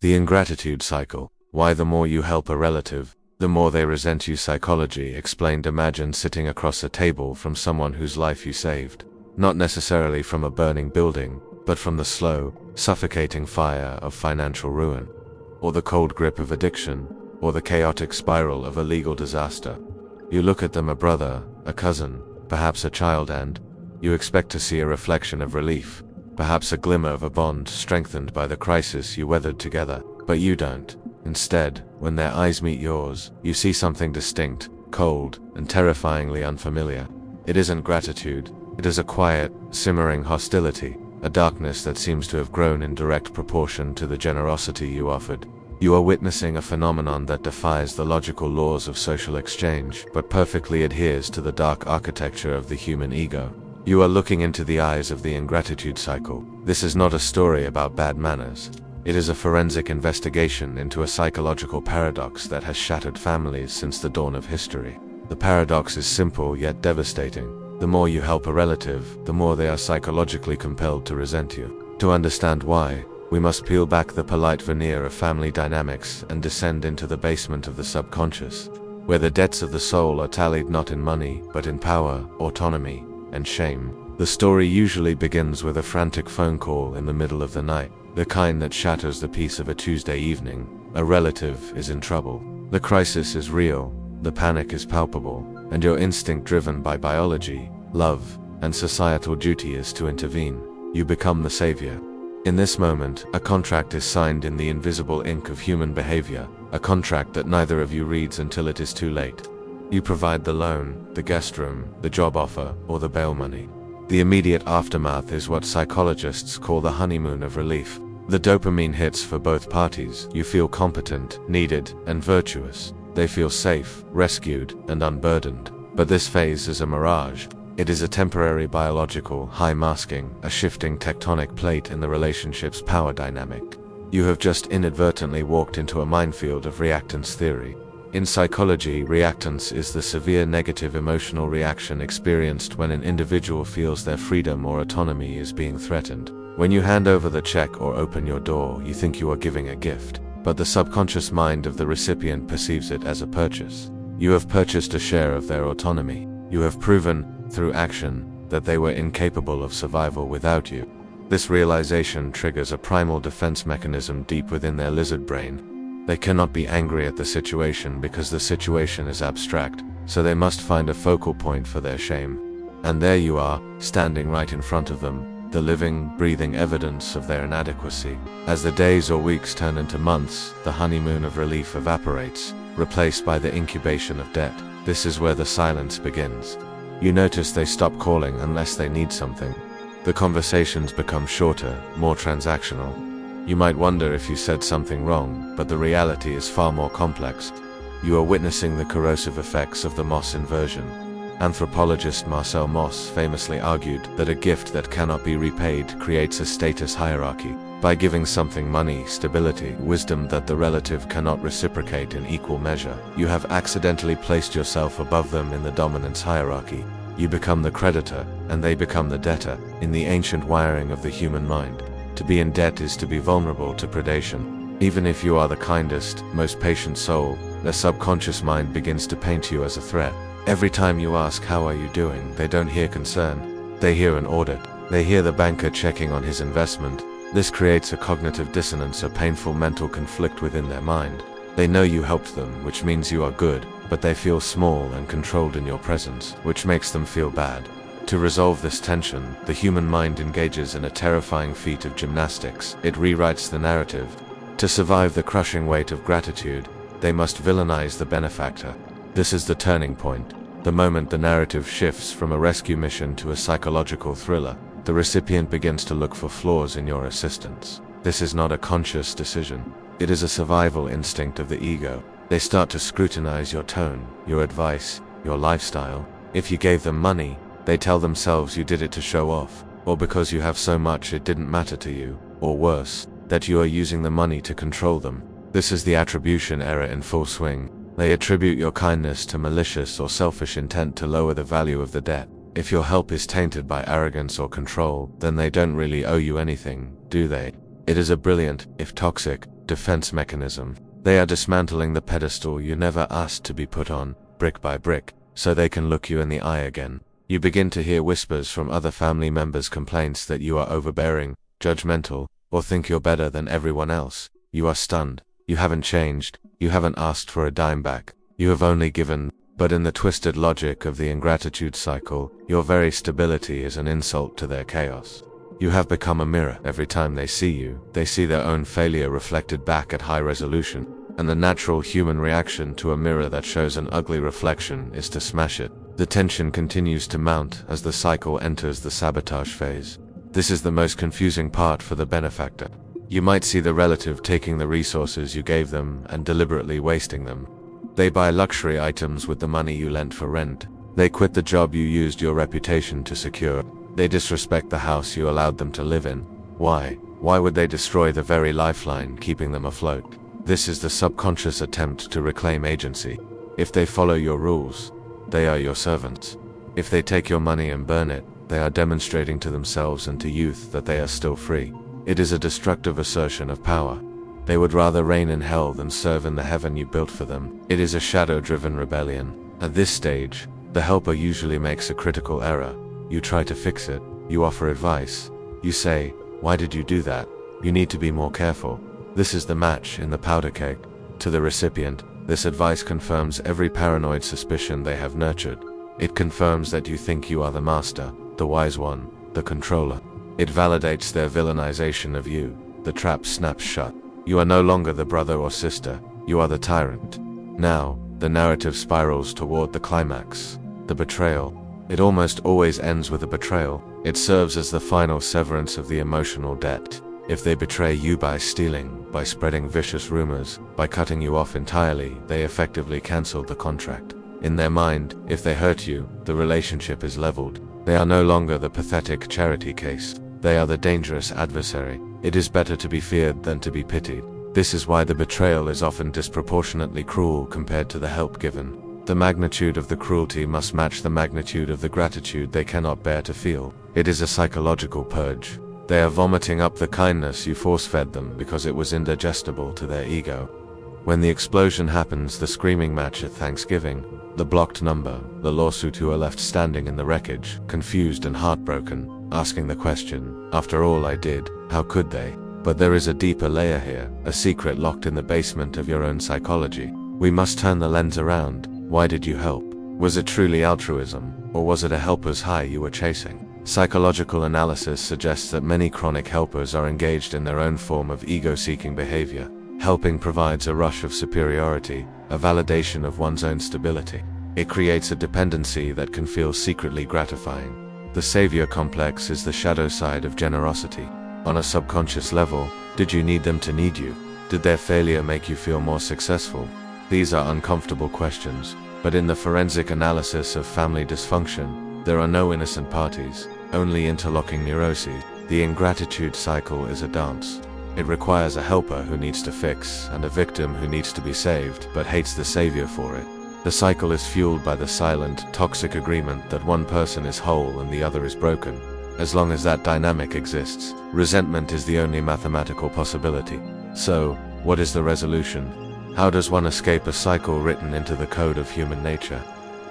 The ingratitude cycle. Why the more you help a relative, the more they resent you. Psychology explained. Imagine sitting across a table from someone whose life you saved. Not necessarily from a burning building, but from the slow, suffocating fire of financial ruin, or the cold grip of addiction, or the chaotic spiral of a legal disaster. You look at them, a brother, a cousin, perhaps a child, and you expect to see a reflection of relief, perhaps a glimmer of a bond strengthened by the crisis you weathered together. But you don't. Instead, when their eyes meet yours, you see something distinct, cold, and terrifyingly unfamiliar. It isn't gratitude. It is a quiet, simmering hostility, a darkness that seems to have grown in direct proportion to the generosity you offered. You are witnessing a phenomenon that defies the logical laws of social exchange, but perfectly adheres to the dark architecture of the human ego. You are looking into the eyes of the ingratitude cycle. This is not a story about bad manners. It is a forensic investigation into a psychological paradox that has shattered families since the dawn of history. The paradox is simple yet devastating. The more you help a relative, the more they are psychologically compelled to resent you. To understand why, we must peel back the polite veneer of family dynamics and descend into the basement of the subconscious, where the debts of the soul are tallied not in money, but in power, autonomy, and shame. The story usually begins with a frantic phone call in the middle of the night, the kind that shatters the peace of a Tuesday evening. A relative is in trouble. The crisis is real, the panic is palpable, and your instinct, driven by biology, love, and societal duty, is to intervene. You become the savior. In this moment, a contract is signed in the invisible ink of human behavior, a contract that neither of you reads until it is too late. You provide the loan, the guest room, the job offer, or the bail money. The immediate aftermath is what psychologists call the honeymoon of relief. The dopamine hits for both parties. You feel competent, needed, and virtuous. They feel safe, rescued, and unburdened. But this phase is a mirage. It is a temporary biological high masking a shifting tectonic plate in the relationship's power dynamic. You have just inadvertently walked into a minefield of reactance theory. In psychology, reactance is the severe negative emotional reaction experienced when an individual feels their freedom or autonomy is being threatened. When you hand over the check or open your door, you think you are giving a gift, but the subconscious mind of the recipient perceives it as a purchase. You have purchased a share of their autonomy. You have proven, through action, that they were incapable of survival without you. This realization triggers a primal defense mechanism deep within their lizard brain. They cannot be angry at the situation because the situation is abstract, so they must find a focal point for their shame. And there you are, standing right in front of them, the living, breathing evidence of their inadequacy. As the days or weeks turn into months, the honeymoon of relief evaporates, replaced by the incubation of debt. This is where the silence begins. You notice they stop calling unless they need something. The conversations become shorter, more transactional. You might wonder if you said something wrong, but the reality is far more complex. You are witnessing the corrosive effects of the Moss inversion. Anthropologist Marcel Mauss famously argued that a gift that cannot be repaid creates a status hierarchy. By giving something money, stability, wisdom that the relative cannot reciprocate in equal measure, you have accidentally placed yourself above them in the dominance hierarchy. You become the creditor, and they become the debtor, in the ancient wiring of the human mind. To be in debt is to be vulnerable to predation. Even if you are the kindest, most patient soul, their subconscious mind begins to paint you as a threat. Every time you ask how are you doing, they don't hear concern. They hear an audit. They hear the banker checking on his investment. This creates a cognitive dissonance, a painful mental conflict within their mind. They know you helped them, which means you are good, but they feel small and controlled in your presence, which makes them feel bad. To resolve this tension, the human mind engages in a terrifying feat of gymnastics. It rewrites the narrative. To survive the crushing weight of gratitude, they must villainize the benefactor. This is the turning point, the moment the narrative shifts from a rescue mission to a psychological thriller. The recipient begins to look for flaws in your assistance. This is not a conscious decision. It is a survival instinct of the ego. They start to scrutinize your tone, your advice, your lifestyle. If you gave them money, they tell themselves you did it to show off, or because you have so much it didn't matter to you, or worse, that you are using the money to control them. This is the attribution error in full swing. They attribute your kindness to malicious or selfish intent to lower the value of the debt. If your help is tainted by arrogance or control, then they don't really owe you anything, do they? It is a brilliant, if toxic, defense mechanism. They are dismantling the pedestal you never asked to be put on, brick by brick, so they can look you in the eye again. You begin to hear whispers from other family members' complaints that you are overbearing, judgmental, or think you're better than everyone else. You are stunned. You haven't changed. You haven't asked for a dime back. You have only given. But in the twisted logic of the ingratitude cycle, your very stability is an insult to their chaos. You have become a mirror. Every time they see you, they see their own failure reflected back at high resolution. And the natural human reaction to a mirror that shows an ugly reflection is to smash it. The tension continues to mount as the cycle enters the sabotage phase. This is the most confusing part for the benefactor. You might see the relative taking the resources you gave them and deliberately wasting them. They buy luxury items with the money you lent for rent. They quit the job you used your reputation to secure. They disrespect the house you allowed them to live in. Why? Why would they destroy the very lifeline keeping them afloat? This is the subconscious attempt to reclaim agency. If they follow your rules, they are your servants. If they take your money and burn it, they are demonstrating to themselves and to youth that they are still free. It is a destructive assertion of power. They would rather reign in hell than serve in the heaven you built for them. It is a shadow-driven rebellion. At this stage, the helper usually makes a critical error. You try to fix it. You offer advice. You say, "Why did you do that? You need to be more careful." This is the match in the powder keg. To the recipient, this advice confirms every paranoid suspicion they have nurtured. It confirms that you think you are the master, the wise one, the controller. It validates their villainization of you. The trap snaps shut. You are no longer the brother or sister, you are the tyrant. Now, the narrative spirals toward the climax, the betrayal. It almost always ends with a betrayal. It serves as the final severance of the emotional debt. If they betray you by stealing, by spreading vicious rumors, by cutting you off entirely, they effectively canceled the contract. In their mind, if they hurt you, the relationship is leveled. They are no longer the pathetic charity case. They are the dangerous adversary. It is better to be feared than to be pitied. This is why the betrayal is often disproportionately cruel compared to the help given. The magnitude of the cruelty must match the magnitude of the gratitude they cannot bear to feel. It is a psychological purge. They are vomiting up the kindness you force-fed them because it was indigestible to their ego. When the explosion happens, the screaming match at Thanksgiving, the blocked number, the lawsuit who are left standing in the wreckage, confused and heartbroken, asking the question, "After all I did, how could they?" But there is a deeper layer here, a secret locked in the basement of your own psychology. We must turn the lens around. Why did you help? Was it truly altruism, or was it a helper's high you were chasing? Psychological analysis suggests that many chronic helpers are engaged in their own form of ego-seeking behavior. Helping provides a rush of superiority, a validation of one's own stability. It creates a dependency that can feel secretly gratifying. The savior complex is the shadow side of generosity. On a subconscious level, did you need them to need you? Did their failure make you feel more successful? These are uncomfortable questions, but in the forensic analysis of family dysfunction, there are no innocent parties, only interlocking neuroses. The ingratitude cycle is a dance. It requires a helper who needs to fix, and a victim who needs to be saved, but hates the savior for it. The cycle is fueled by the silent, toxic agreement that one person is whole and the other is broken. As long as that dynamic exists, resentment is the only mathematical possibility. So, what is the resolution? How does one escape a cycle written into the code of human nature?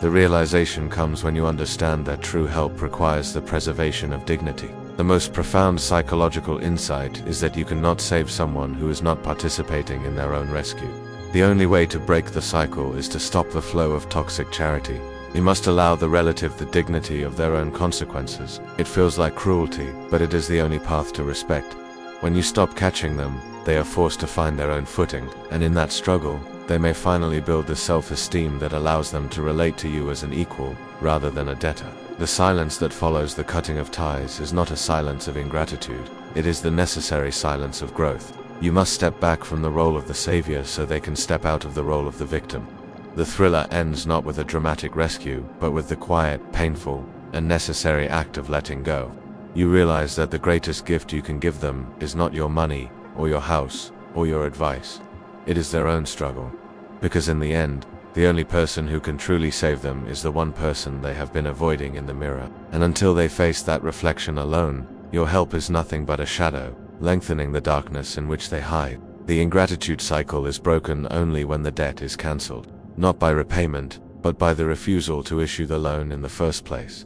The realization comes when you understand that true help requires the preservation of dignity. The most profound psychological insight is that you cannot save someone who is not participating in their own rescue. The only way to break the cycle is to stop the flow of toxic charity. You must allow the relative the dignity of their own consequences. It feels like cruelty, but it is the only path to respect. When you stop catching them, they are forced to find their own footing, and in that struggle, they may finally build the self-esteem that allows them to relate to you as an equal, rather than a debtor. The silence that follows the cutting of ties is not a silence of ingratitude. It is the necessary silence of growth. You must step back from the role of the savior so they can step out of the role of the victim. The thriller ends not with a dramatic rescue, but with the quiet, painful, and necessary act of letting go. You realize that the greatest gift you can give them is not your money, or your house, or your advice. It is their own struggle. Because in the end, the only person who can truly save them is the one person they have been avoiding in the mirror. And until they face that reflection alone, your help is nothing but a shadow, lengthening the darkness in which they hide. The ingratitude cycle is broken only when the debt is cancelled, not by repayment, but by the refusal to issue the loan in the first place.